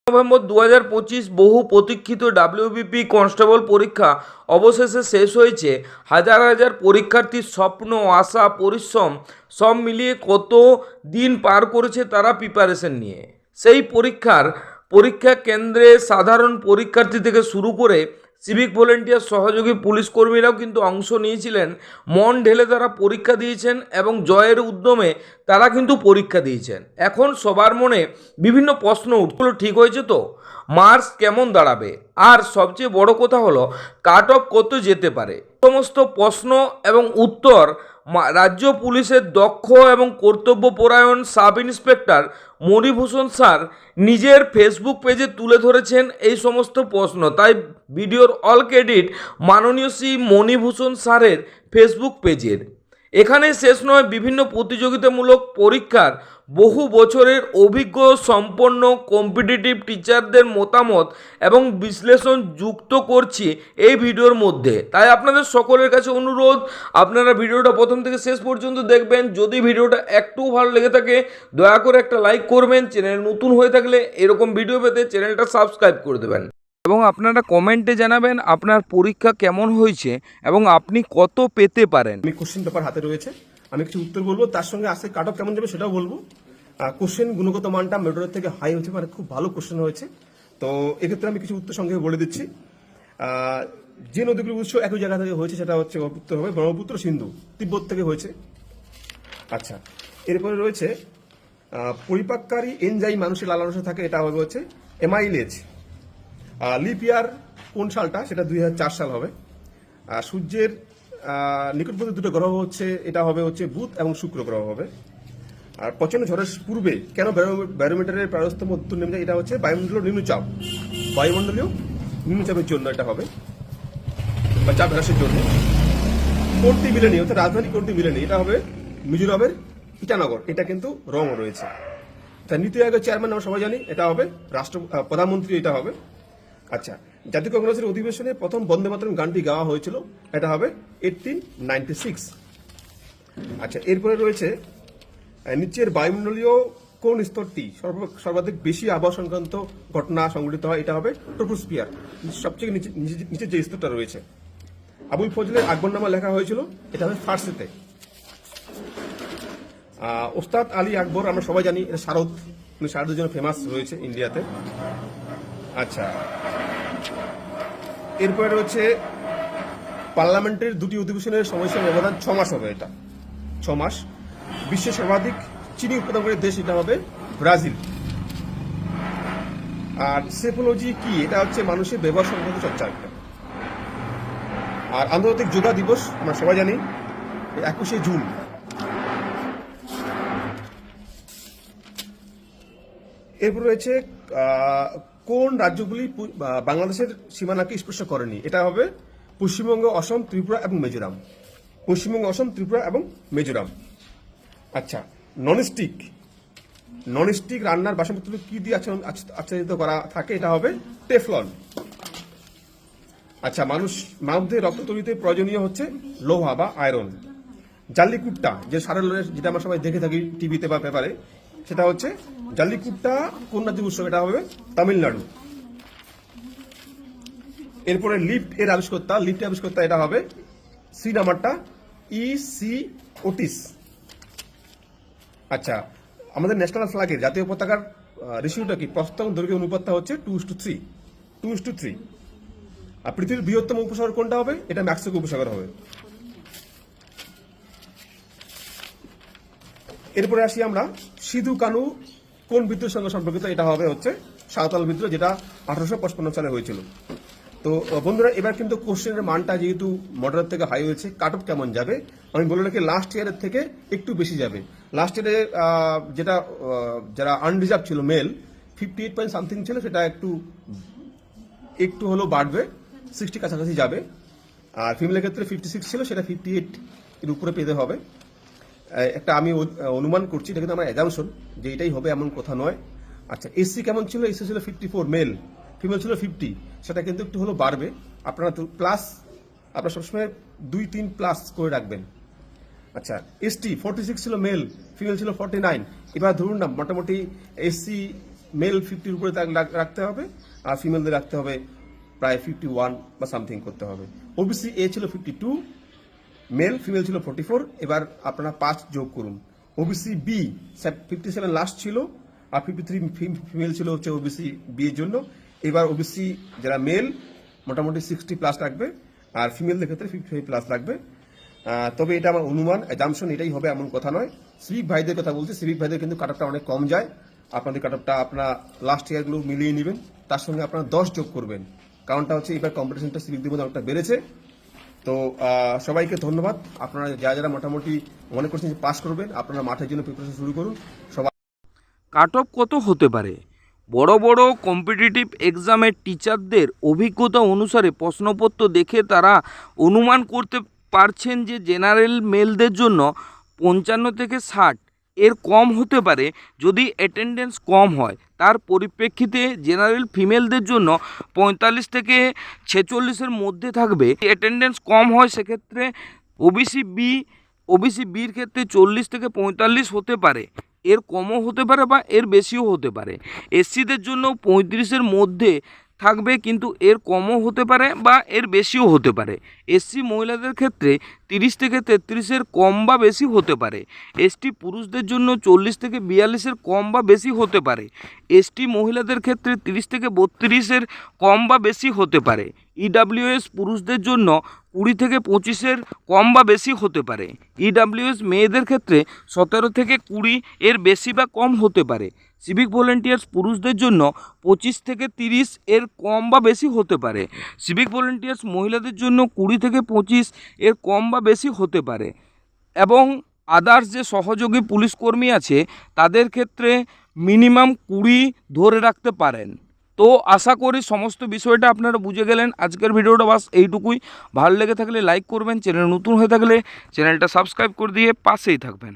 November 2025 বহু প্রতীক্ষিত WBP constable পরীক্ষা অবশেষে শেষ হয়েছে। হাজার হাজার পরীক্ষার্থীর স্বপ্ন, আশা, পরিশ্রম সব মিলিয়ে কত দিন পার করেছে তারা প্রিপারেশন নিয়ে। সেই পরীক্ষা কেন্দ্রে সাধারণ পরীক্ষার্থী থেকে শুরু করে সিভিক ভলেন্টিয়ার, সহযোগী পুলিশ কর্মীরাও কিন্তু অংশ নিয়েছিলেন। মন ঢেলে তারা পরীক্ষা দিয়েছেন এবং জয়ের উদ্যমে তারা কিন্তু পরীক্ষা দিয়েছেন। এখন সবার মনে বিভিন্ন প্রশ্ন উঠলো, ঠিক হয়েছে তো? মার্কস কেমন দাঁড়াবে? আর সবচেয়ে বড় কথা হলো কাট অফ কত যেতে পারে? সমস্ত প্রশ্ন এবং উত্তর রাজ্য পুলিশের দক্ষ এবং কর্তব্যপরায়ণ সাব ইন্সপেক্টর মণিভূষণ স্যার নিজের ফেসবুক পেজে তুলে ধরেছেন এই সমস্ত প্রশ্ন। তাই ভিডিওর অল ক্রেডিট মাননীয় শ্রী মণিভূষণ স্যারের ফেসবুক পেজের। এখানে শেষ নয়, বিভিন্ন প্রতিযোগিতামূলক পরীক্ষার বহু বছরের অভিজ্ঞ সম্পন্ন কম্পিটিটিভ টিচারদের মতামত এবং বিশ্লেষণ যুক্ত করছি এই ভিডিওর মধ্যে। তাই আপনাদের সকলের কাছে অনুরোধ, আপনারা ভিডিওটা প্রথম থেকে শেষ পর্যন্ত দেখবেন। যদি ভিডিওটা একটু ভালো লেগে থাকে দয়া করে একটা লাইক করবেন। চ্যানেল নতুন হয়ে থাকলে এরকম ভিডিও পেতে চ্যানেলটা সাবস্ক্রাইব করে দেবেন এবং আপনারা কমেন্টে জানাবেন আপনার পরীক্ষা কেমন হয়েছে এবং আপনি কত পেতে পারেন। আমি কোশ্চেন পেপার হাতে রয়েছে, আমি কিছু উত্তর বলবো, তার সঙ্গে আজকে কাট অফ কেমন যাবে সেটাও বলবো। কোশ্চেন গুণগত মানটা মেডরের থেকে হাই হয়েছে, মানে খুব ভালো কোশ্চেন হয়েছে। তো এক্ষেত্রে আমি কিছু উত্তর সঙ্গে বলে দিচ্ছি। যে নদীগুলির উৎস একই জায়গা থেকে হয়েছে সেটা হচ্ছে উত্তর হবে ব্রহ্মপুত্র, সিন্ধু, তিব্বত থেকে হয়েছে। আচ্ছা, এরপরে রয়েছে পরিপাককারী এনজাইম মানুষের লালারসে থাকে, এটা হবে হচ্ছে এমাইলেজ। লিপ ইয়ার কোন সালটা, সেটা 2004 সাল হবে। সূর্যের নিকটবর্তী দুটো গ্রহ হচ্ছে, এটা হবে হচ্ছে বুধ এবং শুক্র গ্রহ হবে। আর প্রচন্ড ঝড়ের পূর্বে কেন ব্যারোমিটারের পারস্তম্য উত্তর নেমে যায়, এটা হচ্ছে বায়ুমণ্ডলীয় নিম্নচাপ, বায়ুমণ্ডলীয় নিম্নচাপের জন্য এটা হবে, বা চাপ হ্রাসের জন্য। কোনটি মিলেনি, অর্থাৎ রাজধানী কোনটি মিলেনি, এটা হবে মিজোরামের ইটানগর, এটা কিন্তু রং রয়েছে। নীতি আয়োগের চেয়ারম্যান আমরা সবাই জানি, এটা হবে প্রধানমন্ত্রী, এটা হবে। আচ্ছা, জাতীয় কংগ্রেসের অধিবেশনে প্রথম বন্দে মাতরম গানটি গাওয়া হয়েছিল, এটা হবে 1896। আচ্ছা, এরপরে রয়েছে নিচের বায়ুমণ্ডলীয় কোন স্তরটি সর্বাধিক বেশি আবহাওয়া সংক্রান্ত ঘটনা সংঘটিত হয়, এটা হবে ট্রপোস্ফিয়ার, সবচেয়ে নিচের যে স্তরটা রয়েছে। আবুল ফজলের আকবরনামা লেখা হয়েছিল, এটা হবে ফার্সিতে। ওস্তাদ আলী আকবর আমরা সবাই জানি, এটা শারদ, উনি শারদের জন্য ফেমাস রয়েছে ইন্ডিয়াতে। আচ্ছা, এরপরে রয়েছে পার্লামেন্টের দুটি অধিবেশনের সময়সীমা ব্যবধান 6 মাস হবে, এটা 6 মাস। বিশ্বের সর্বাধিক চিনি উৎপাদনকারী দেশ, এটা হবে ব্রাজিল। আর সেফোলজি কি, এটা হচ্ছে মানুষের ব্যবহার সংক্রান্ত চর্চা একটা। আর আন্তর্জাতিক যোগা দিবস আমরা সবাই জানি 21শে জুন। এরপর রয়েছে কোন রাজ্যগুলি বাংলাদেশের সীমানাকে স্পর্শ করেনি, এটা হবে পশ্চিমবঙ্গ, অসম, ত্রিপুরা এবং মিজোরাম। পশ্চিমবঙ্গ, অসম, ত্রিপুরা এবং মিজোরাম। আচ্ছা, ননস্টিক রান্নার বাসনপত্র কি দিয়ে আচ্ছাদিত করা থাকে, এটা হবে টেফলন। আচ্ছা, মানবদেহে রক্ত তৈরিতে প্রয়োজনীয় হচ্ছে লোহা বা আয়রন। জাল্লিকুট্টা, যে সারের যেটা আমরা সবাই দেখে থাকি টিভিতে বা পেপারে, সেটা হচ্ছে জাল্লিকুট্টা কোন রাজ্যের উৎসব, এটা হবে তামিলনাড়ু। এরপরে লিফটের আবিষ্কর্তা, এটা হবে সি নাম্বারটা E.C. ওটিস। আচ্ছা, আমাদের ন্যাশনাল ফ্ল্যাগের, জাতীয় পতাকার রেশিওটা কি, প্রস্থ এবং দৈর্ঘ্য অনুপাতটা হচ্ছে 2:3। আর পৃথিবীর বৃহত্তম উপসাগর কোনটা হবে, এটা মেক্সিকো উপসাগর হবে। এরপরে আসি আমরা সিধু কানু কোন বিদ্রোহের সঙ্গে সম্পর্কিত, এটা হবে হচ্ছে সাঁওতাল বিদ্রোহ, যেটা 1855 সালে হয়েছিল। তো বন্ধুরা, এবার কিন্তু কোশ্চেনের মানটা যেহেতু মডারেট থেকে হাই হয়েছে, কাট অফ কেমন যাবে আমি বলে রাখি, লাস্ট ইয়ারের থেকে একটু বেশি যাবে। লাস্ট ইয়ারে যেটা যারা আনরিজার্ভ ছিল মেল 58 পয়েন্ট সামথিং ছিল, সেটা একটু হলেও বাড়বে, 60 কাছাকাছি যাবে। আর ফিমেলের ক্ষেত্রে 56 ছিল, সেটা 58 এর উপরে পেতে হবে। একটা আমি অনুমান করছি, এটা কিন্তু আমার অ্যাজাম্পশন যে এটাই হবে, এমন কথা নয়। আচ্ছা, এসসি কেমন ছিল, এসসি ছিল 54 মেল, ফিমেল ছিল 50, সেটা কিন্তু একটু হলেও বাড়বে। আপনারা প্লাস, আপনারা সবসময় 2-3 প্লাস করে রাখবেন। আচ্ছা, এসটি 46 ছিল মেল, ফিমেল ছিল 49। এবার ধরুন না মোটামুটি এসসি মেল 50-র উপরে রাখতে হবে, আর ফিমেলদের রাখতে হবে প্রায় 51 বা সামথিং করতে হবে। ওবিসি এ ছিল 52, মেল ফিমেল ছিল 44, এবার আপনারা 5 যোগ করুন। ওবিসি বি 57 লাস্ট ছিল, আর 53 ফিমেল ছিল হচ্ছে ওবিসি বি এর জন্য। এবার ওবিসি যারা মেল মোটামুটি 60 প্লাস লাগবে, আর ফিমেলদের ক্ষেত্রে 55 প্লাস লাগবে। তবে এটা আমার অনুমান, অ্যাজাম্পশন, এটাই হবে এমন কথা নয়। সিভিক ভাইদের কথা বলছি, সিভিক ভাইদের কিন্তু কাট অফটা অনেক কম যায়। আপনাদের কাট অফটা আপনার লাস্ট ইয়ারগুলো মিলিয়ে নেবেন, তার সঙ্গে আপনারা 10 যোগ করবেন। কারণটা হচ্ছে এবার কম্পিটিশনটা সিভিকদের মধ্যে অনেকটা বেড়েছে। তো সবাইকে ধন্যবাদ। আপনারা যারা মোটামুটি মনে করছেন যে পাস করবেন, আপনারা মাঠের জন্য প্রিপারেশন শুরু করুন। সবাই কাট অফ কত হতে পারে? বড় বড় কম্পিটিটিভ এক্সামের টিচারদের অভিজ্ঞতা অনুসারে প্রশ্নপত্র দেখে তারা অনুমান করতে পারছেন যে জেনারেল মেলদের জন্য 55 থেকে 60 এর কম হতে পারে যদি অ্যাটেন্ডেন্স কম হয়। তার পরিপ্রেক্ষিতে জেনারেল ফিমেলদের জন্য 45 থেকে 46-এর মধ্যে থাকবে। অ্যাটেন্ডেন্স কম হয় সেক্ষেত্রে ওবিসি বির ক্ষেত্রে 40 থেকে 45 হতে পারে, এর কমও হতে পারে বা এর বেশিও হতে পারে। এসসিদের জন্য 35-এর মধ্যে থাকবে, কিন্তু এর কমও হতে পারে বা এর বেশিও হতে পারে। এসসি মহিলাদের ক্ষেত্রে 30 থেকে 33-এর কম বা বেশি হতে পারে। এসটি পুরুষদের জন্য 40 থেকে 42-এর কম বা বেশি হতে পারে। এসটি মহিলাদের ক্ষেত্রে 30 থেকে 32-এর কম বা বেশি হতে পারে। ইডাব্লিউএস পুরুষদের জন্য 20 থেকে 25-এর কম বা বেশি হতে পারে। ইডাব্লিউএস মেয়েদের ক্ষেত্রে 17 থেকে 20 এর বেশি বা কম হতে পারে। সিভিক ভলেন্টিয়ার্স পুরুষদের জন্য 25 থেকে 30 এর কম বা বেশি হতে পারে। সিভিক ভলেন্টিয়ার্স মহিলাদের জন্য 20 থেকে 25 এর কম বা বেশি হতে পারে। এবং আদার্স যে সহযোগী পুলিশ কর্মী আছে তাদের ক্ষেত্রে মিনিমাম 20 ধরে রাখতে পারেন। তো আশা করি সমস্ত বিষয়টা আপনারা বুঝে গেলেন। আজকের ভিডিওটা বাস এইটুকুই। ভালো লেগে থাকলে লাইক করবেন, চ্যানেল নতুন হয়ে থাকলে চ্যানেলটা সাবস্ক্রাইব করে দিয়ে পাশেই থাকবেন।